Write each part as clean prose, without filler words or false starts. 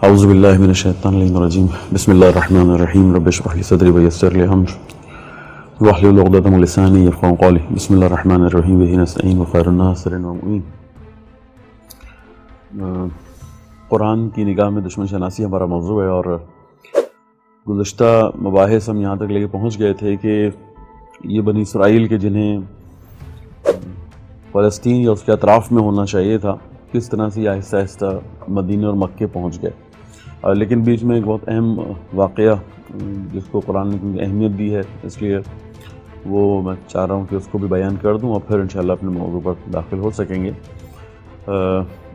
اعوذ باللہ من الشیطان الرجیم بسم اللہ الرحمن الرحیم رب اشرح لی صدری ویسر لی امری واحلل عقدۃ من لسانی یفقهوا قولی بسم اللہ الرحمن الرحیم بہ نستعین وخیر الناصر ومعین۔ قرآن کی نگاہ میں دشمن شناسی ہمارا موضوع ہے، اور گزشتہ مباحث ہم یہاں تک لے کے پہنچ گئے تھے کہ یہ بنی اسرائیل کے جنہیں فلسطین یا اس کے اطراف میں ہونا چاہیے تھا، کس طرح سے یہ آہستہ آہستہ مدینہ اور مکے پہنچ گئے۔ لیکن بیچ میں ایک بہت اہم واقعہ جس کو قرآن نے کیونکہ اہمیت دی ہے، اس لیے وہ میں چاہ رہا ہوں کہ اس کو بھی بیان کر دوں اور پھر انشاءاللہ اپنے موضوع پر داخل ہو سکیں گے۔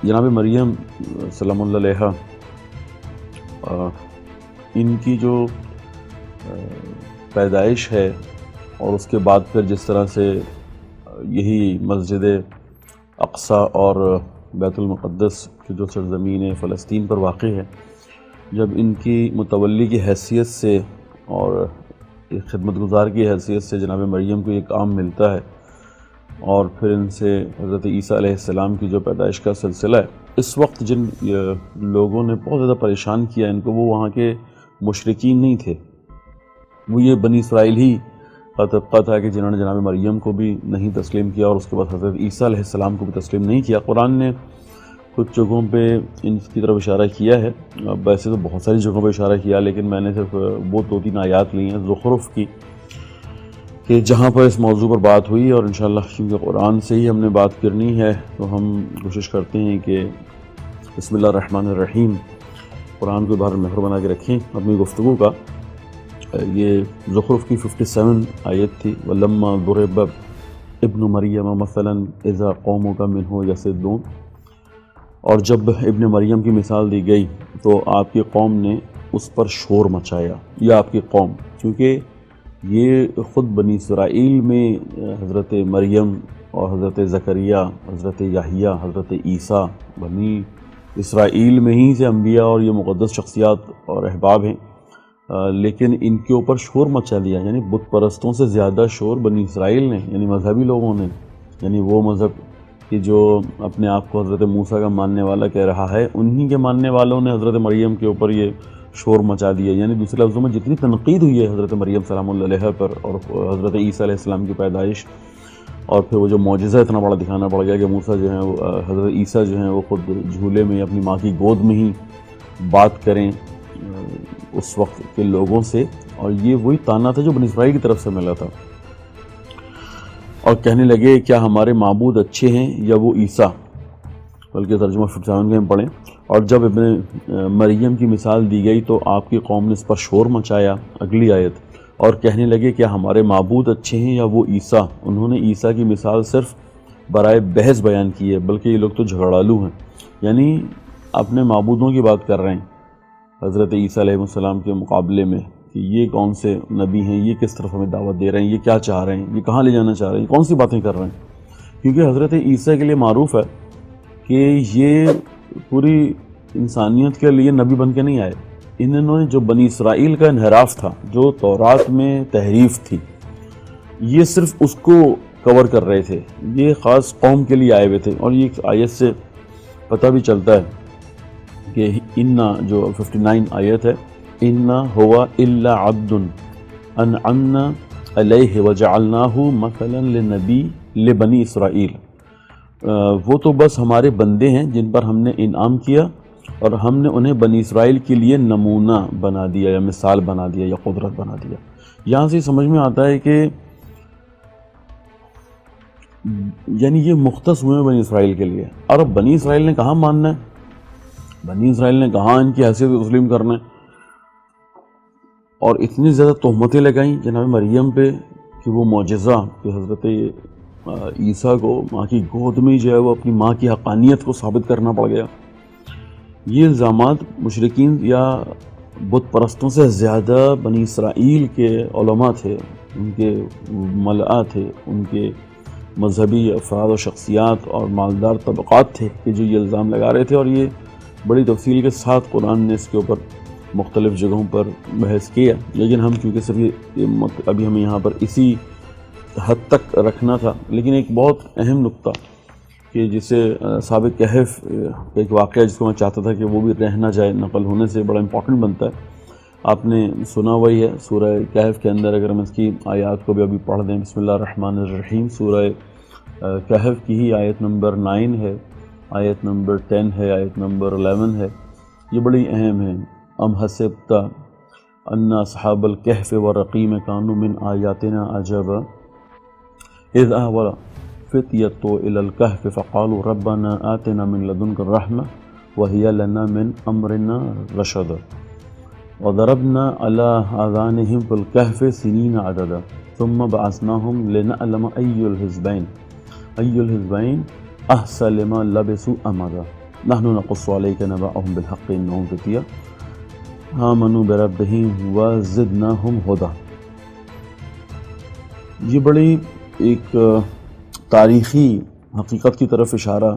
جناب مریم سلام اللہ علیہا، ان کی جو پیدائش ہے اور اس کے بعد پھر جس طرح سے یہی مسجد اقصیٰ اور بیت المقدس کی جو سرزمین فلسطین پر واقع ہے، جب ان کی متولی کی حیثیت سے اور ایک خدمت گزار کی حیثیت سے جناب مریم کو یہ کام ملتا ہے، اور پھر ان سے حضرت عیسیٰ علیہ السلام کی جو پیدائش کا سلسلہ ہے، اس وقت جن لوگوں نے بہت زیادہ پریشان کیا ان کو، وہ وہاں کے مشرکین نہیں تھے، وہ یہ بنی اسرائیل ہی کا طبقہ تھا کہ جنہوں نے جناب مریم کو بھی نہیں تسلیم کیا، اور اس کے بعد حضرت عیسیٰ علیہ السلام کو بھی تسلیم نہیں کیا۔ قرآن نے کچھ جگہوں پہ ان کی طرف اشارہ کیا ہے، ویسے تو بہت ساری جگہوں پہ اشارہ کیا، لیکن میں نے صرف وہ 2-3 آیات لی ہیں زخرف کی کہ جہاں پر اس موضوع پر بات ہوئی، اور انشاءاللہ کیونکہ قرآن سے ہی ہم نے بات کرنی ہے تو ہم کوشش کرتے ہیں کہ بسم اللہ الرحمن الرحیم قرآن کو باہر محور بنا کے رکھیں اپنی گفتگو کا۔ یہ زخرف کی 57 آیت تھی، وَلَمَّا ضُرِبَ ابن مریم مثلا اذا قومک منہ یصدون، اور جب ابن مریم کی مثال دی گئی تو آپ کی قوم نے اس پر شور مچایا، یا آپ کی قوم، کیونکہ یہ خود بنی اسرائیل میں حضرت مریم اور حضرت زکریا، حضرت یحییٰ، حضرت عیسیٰ، بنی اسرائیل میں ہی سے انبیاء اور یہ مقدس شخصیات اور احباب ہیں، لیکن ان کے اوپر شور مچا دیا، یعنی بت پرستوں سے زیادہ شور بنی اسرائیل نے، یعنی مذہبی لوگوں نے، یعنی وہ مذہب کہ جو اپنے آپ کو حضرت موسیٰ کا ماننے والا کہہ رہا ہے، انہی کے ماننے والوں نے حضرت مریم کے اوپر یہ شور مچا دیا۔ یعنی دوسرے لفظوں میں جتنی تنقید ہوئی ہے حضرت مریم سلام اللہ علیہ پر اور حضرت عیسیٰ علیہ السلام کی پیدائش، اور پھر وہ جو معجزہ اتنا بڑا دکھانا پڑ گیا کہ موسیٰ جو ہیں حضرت عیسیٰ جو ہیں وہ خود جھولے میں اپنی ماں کی گود میں ہی بات کریں اس وقت کے لوگوں سے، اور یہ وہی تانا تھا جو بنی اسرائیل کی طرف سے ملا تھا، اور کہنے لگے کیا ہمارے معبود اچھے ہیں یا وہ عیسیٰ، بلکہ ترجمہ 57 کے ہم پڑھیں۔ اور جب ابن مریم کی مثال دی گئی تو آپ کی قوم نے اس پر شور مچایا، اگلی آیت، اور کہنے لگے کیا ہمارے معبود اچھے ہیں یا وہ عیسیٰ۔ انہوں نے عیسیٰ کی مثال صرف برائے بحث بیان کی ہے، بلکہ یہ لوگ تو جھگڑالو ہیں، یعنی اپنے معبودوں کی بات کر رہے ہیں حضرت عیسیٰ علیہ السلام کے مقابلے میں، کہ یہ کون سے نبی ہیں، یہ کس طرف ہمیں دعوت دے رہے ہیں، یہ کیا چاہ رہے ہیں، یہ کہاں لے جانا چاہ رہے ہیں، کون سی باتیں کر رہے ہیں۔ کیونکہ حضرت عیسیٰ کے لیے معروف ہے کہ یہ پوری انسانیت کے لیے نبی بن کے نہیں آئے، انہوں نے جو بنی اسرائیل کا انحراف تھا، جو تورات میں تحریف تھی، یہ صرف اس کو کور کر رہے تھے، یہ خاص قوم کے لیے آئے ہوئے تھے۔ اور یہ آیت سے پتہ بھی چلتا ہے کہ اِنَّا جو 59 آیت ہے، اِنَّا هُوَ إِلَّا عَبْدٌ أَنْعَمْنَا عَلَيْهِ وَجَعَلْنَاهُ مَثَلًا لِلنَّبِيِّ لِبَنِي اسرائیل، وہ تو بس ہمارے بندے ہیں جن پر ہم نے انعام کیا، اور ہم نے انہیں بنی اسرائیل کے لیے نمونہ بنا دیا، یا مثال بنا دیا، یا قدرت بنا دیا۔ یہاں سے سمجھ میں آتا ہے کہ یعنی یہ مختص ہوئے بنی اسرائیل کے لیے، اور اب بنی اسرائیل نے کہاں ماننا ہے، بنی اسرائیل نے کہاں ان کی حیثیت کو تسلیم کرنا ہے، اور اتنی زیادہ تہمتیں لگائیں جناب مریم پہ کہ وہ معجزہ کہ حضرت عیسیٰ کو ماں کی گود میں جو ہے وہ اپنی ماں کی حقانیت کو ثابت کرنا پڑ گیا۔ یہ الزامات مشرکین یا بت پرستوں سے زیادہ بنی اسرائیل کے علماء تھے، ان کے ملأ تھے، ان کے مذہبی افراد و شخصیات اور مالدار طبقات تھے کہ جو یہ الزام لگا رہے تھے، اور یہ بڑی تفصیل کے ساتھ قرآن نے اس کے اوپر مختلف جگہوں پر بحث کیا، لیکن ہم کیونکہ صرف ابھی ہمیں یہاں پر اسی حد تک رکھنا تھا۔ لیکن ایک بہت اہم نقطہ کہ جسے اصحاب کہف کا ایک واقعہ جس کو میں چاہتا تھا کہ وہ بھی رہ نہ جائے، نقل ہونے سے بڑا امپورٹنٹ بنتا ہے. آپ نے سنا وہی ہے سورہ کہف کے اندر، اگر ہم اس کی آیات کو بھی ابھی پڑھ دیں. بسم اللہ الرحمن الرحیم. سورہ کہف کی ہی آیت نمبر 9 ہے، آیت نمبر 10 ہے، آیت نمبر 11 ہے. یہ بڑی اہم ہے. ام حسبت ان اصحاب الکہف والرقیم کانوا من آیاتنا عجبا اذ آوى فتية الى الكهف فقالوا ربنا آتنا من لدنك الرحمة وهي لنا من امرنا رشدا وضربنا على آذانهم في الكهف سنين عددا ثم بعثناهم لنعلم أي الحزبين أحصى لما لبثوا أمدا نحن نقص عليك نبأهم بالحق إنهم فتية آمنوا بربهم وزدناهم هدى. یہ بڑی ایک تاریخی حقیقت کی طرف اشارہ،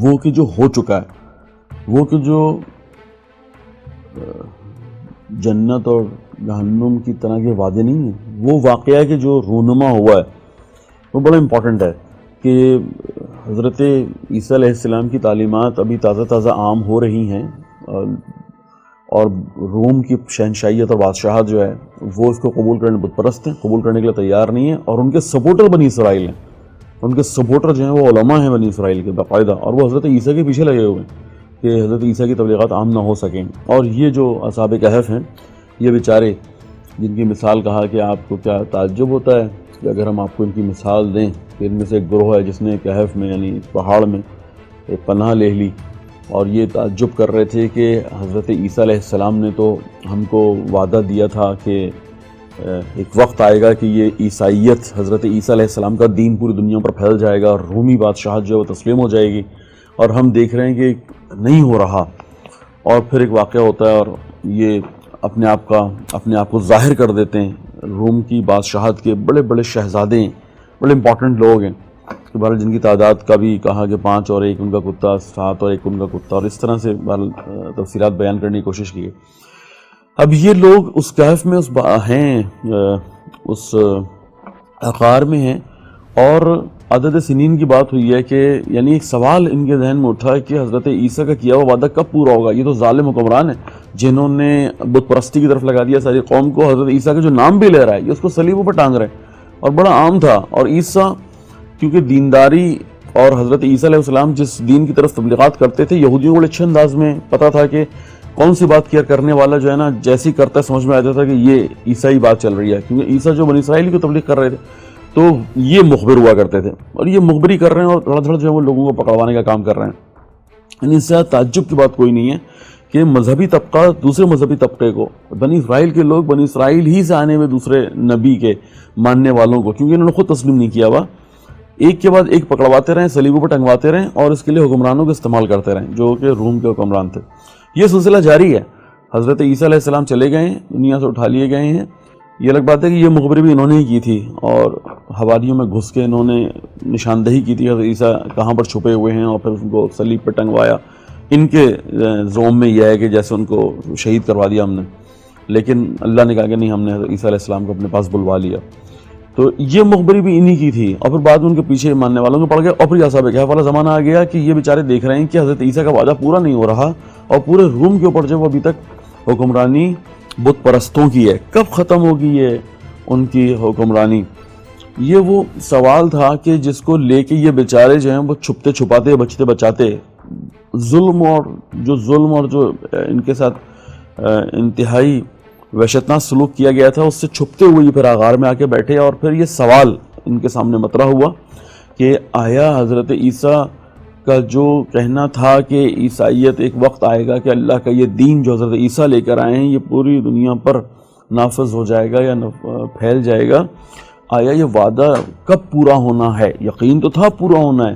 وہ کہ جو ہو چکا ہے، وہ کہ جو جنت اور جہنم کی طرح کے وعدے نہیں ہیں، وہ واقعہ کہ جو رونما ہوا ہے وہ بڑا امپورٹنٹ ہے. کہ حضرت عیسیٰ علیہ السلام کی تعلیمات ابھی تازہ عام ہو رہی ہیں، اور روم کی شہنشاہیت اور بادشاہت جو ہے وہ اس کو قبول کرنے بت پرست ہیں، قبول کرنے کے لیے تیار نہیں ہیں، اور ان کے سپورٹر بنی اسرائیل ہیں. ان کے سپورٹر جو ہیں وہ علماء ہیں بنی اسرائیل کے باقاعدہ، اور وہ حضرت عیسیٰ کے پیچھے لگے ہوئے ہیں کہ حضرت عیسیٰ کی تبلیغات عام نہ ہو سکیں. اور یہ جو اصحاب کہف ہیں، یہ بیچارے جن کی مثال کہا کہ آپ کو کیا تعجب ہوتا ہے کہ اگر ہم آپ کو ان کی مثال دیں کہ ان میں سے ایک گروہ ہے جس نے کہف میں یعنی پہاڑ میں ایک پناہ لے لی، اور یہ تعجب کر رہے تھے کہ حضرت عیسیٰ علیہ السلام نے تو ہم کو وعدہ دیا تھا کہ ایک وقت آئے گا کہ یہ عیسائیت، حضرت عیسیٰ علیہ السلام کا دین پوری دنیا پر پھیل جائے گا اور رومی بادشاہت جو ہے وہ تسلیم ہو جائے گی، اور ہم دیکھ رہے ہیں کہ نہیں ہو رہا. اور پھر ایک واقعہ ہوتا ہے اور یہ اپنے آپ کو ظاہر کر دیتے ہیں. روم کی بادشاہت کے بڑے بڑے شہزادے ہیں، بڑے امپورٹنٹ لوگ ہیں، کہ بہرحال جن کی تعداد کا بھی کہا کہ 5 اور 1 ان کا کتا، 7 اور 1 ان کا کتا، اور اس طرح سے بہرحال تفصیلات بیان کرنے کی کوشش کی ہے. اب یہ لوگ اس کہف میں اس عقار میں ہیں، اور عدد سنین کی بات ہوئی ہے کہ یعنی ایک سوال ان کے ذہن میں اٹھا کہ حضرت عیسیٰ کا کیا ہوا وعدہ کب پورا ہوگا. یہ تو ظالم حکمران ہیں جنہوں نے بت پرستی کی طرف لگا دیا ساری قوم کو. حضرت عیسیٰ کا جو نام بھی لے رہا ہے یہ اس کو صلیبوں پر ٹانگ رہے ہیں، اور بڑا عام تھا. اور عیسیٰ کیونکہ دینداری اور حضرت عیسیٰ علیہ السلام جس دین کی طرف تبلیغات کرتے تھے، یہودیوں کو بڑے اچھے انداز میں پتہ تھا کہ کون سی بات کیا کرنے والا جو ہے نا جیسی کرتا ہے سمجھ میں آتا تھا کہ یہ عیسائی بات چل رہی ہے. کیونکہ عیسیٰ جو بنی اسرائیل کو تبلیغ کر رہے تھے تو یہ مخبر ہوا کرتے تھے، اور یہ مخبری کر رہے ہیں اور دھڑ دھڑ جو ہے وہ لوگوں کو پکڑوانے کا کام کر رہے ہیں. یعنی اس سے تعجب کی بات کوئی نہیں ہے کہ مذہبی طبقہ دوسرے مذہبی طبقے کو، بنی اسرائیل کے لوگ بنی اسرائیل ہی سے آنے میں دوسرے نبی کے ماننے والوں کو، کیونکہ انہوں نے خود تسلیم نہیں کیا ہوا، ایک کے بعد ایک پکڑواتے رہیں، صلیبوں پر ٹنگواتے رہیں، اور اس کے لیے حکمرانوں کو استعمال کرتے رہیں جو کہ روم کے حکمران تھے. یہ سلسلہ جاری ہے. حضرت عیسیٰ علیہ السلام چلے گئے ہیں، دنیا سے اٹھا لیے گئے ہیں. یہ الگ بات ہے کہ یہ مخبری بھی انہوں نے ہی کی تھی، اور حواریوں میں گھس کے انہوں نے نشاندہی کی تھی حضرت عیسیٰ کہاں پر چھپے ہوئے ہیں، اور پھر ان کو صلیب پر ٹنگوایا. ان کے زوم میں یہ ہے کہ جیسے ان کو شہید کروا دیا ہم نے، لیکن اللہ نے کہا کہ نہیں، ہم نے حضرت عیسیٰ علیہ السلام کو اپنے پاس بلوا لیا. تو یہ مخبری بھی انہی کی تھی، اور پھر بعد میں ان کے پیچھے ماننے والوں کو پڑ گیا. اور پھر اصحاب کہف والا زمانہ آ گیا کہ یہ بیچارے دیکھ رہے ہیں کہ حضرت عیسیٰ کا وعدہ پورا نہیں ہو رہا، اور پورے روم کے اوپر جو وہ ابھی تک حکمرانی بت پرستوں کی ہے، کب ختم ہوگی یہ ان کی حکمرانی. یہ وہ سوال تھا کہ جس کو لے کے یہ بیچارے جو ہیں وہ چھپتے چھپاتے بچتے بچاتے ظلم اور جو ان کے ساتھ انتہائی وحشتناک سلوک کیا گیا تھا اس سے چھپتے ہوئے یہ پھر آغار میں آ کے بیٹھے. اور پھر یہ سوال ان کے سامنے مطرح ہوا کہ آیا حضرت عیسیٰ کا جو کہنا تھا کہ عیسائیت ایک وقت آئے گا کہ اللہ کا یہ دین جو حضرت عیسیٰ لے کر آئے ہیں یہ پوری دنیا پر نافذ ہو جائے گا یا پھیل جائے گا، آیا یہ وعدہ کب پورا ہونا ہے؟ یقین تو تھا پورا ہونا ہے،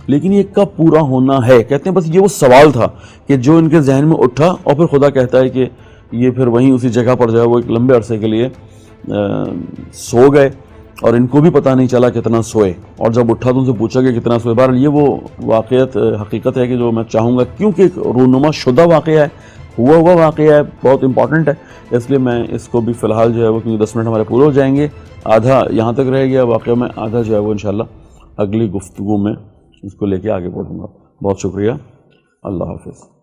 لیکن یہ کب پورا ہونا ہے؟ کہتے ہیں بس یہ وہ سوال تھا کہ جو ان کے ذہن میں اٹھا، اور پھر خدا کہتا ہے کہ یہ پھر وہیں اسی جگہ پر جو ہے وہ ایک لمبے عرصے کے لیے سو گئے، اور ان کو بھی پتہ نہیں چلا کتنا سوئے، اور جب اٹھا تو ان سے پوچھا کہ کتنا سوئے. بہرحال یہ وہ حقیقت ہے کہ جو میں چاہوں گا، کیونکہ ایک رونما شدہ واقعہ ہے، ہوا واقعہ ہے، بہت امپورٹنٹ ہے، اس لیے میں اس کو بھی فی الحال جو ہے وہ کیونکہ 10 منٹ ہمارے پورے ہو جائیں گے، آدھا یہاں تک رہ گیا واقعہ میں، آدھا جو ہے وہ انشاءاللہ اگلی گفتگو میں اس کو لے کے آگے بڑھوں گا. بہت شکریہ. اللہ حافظ.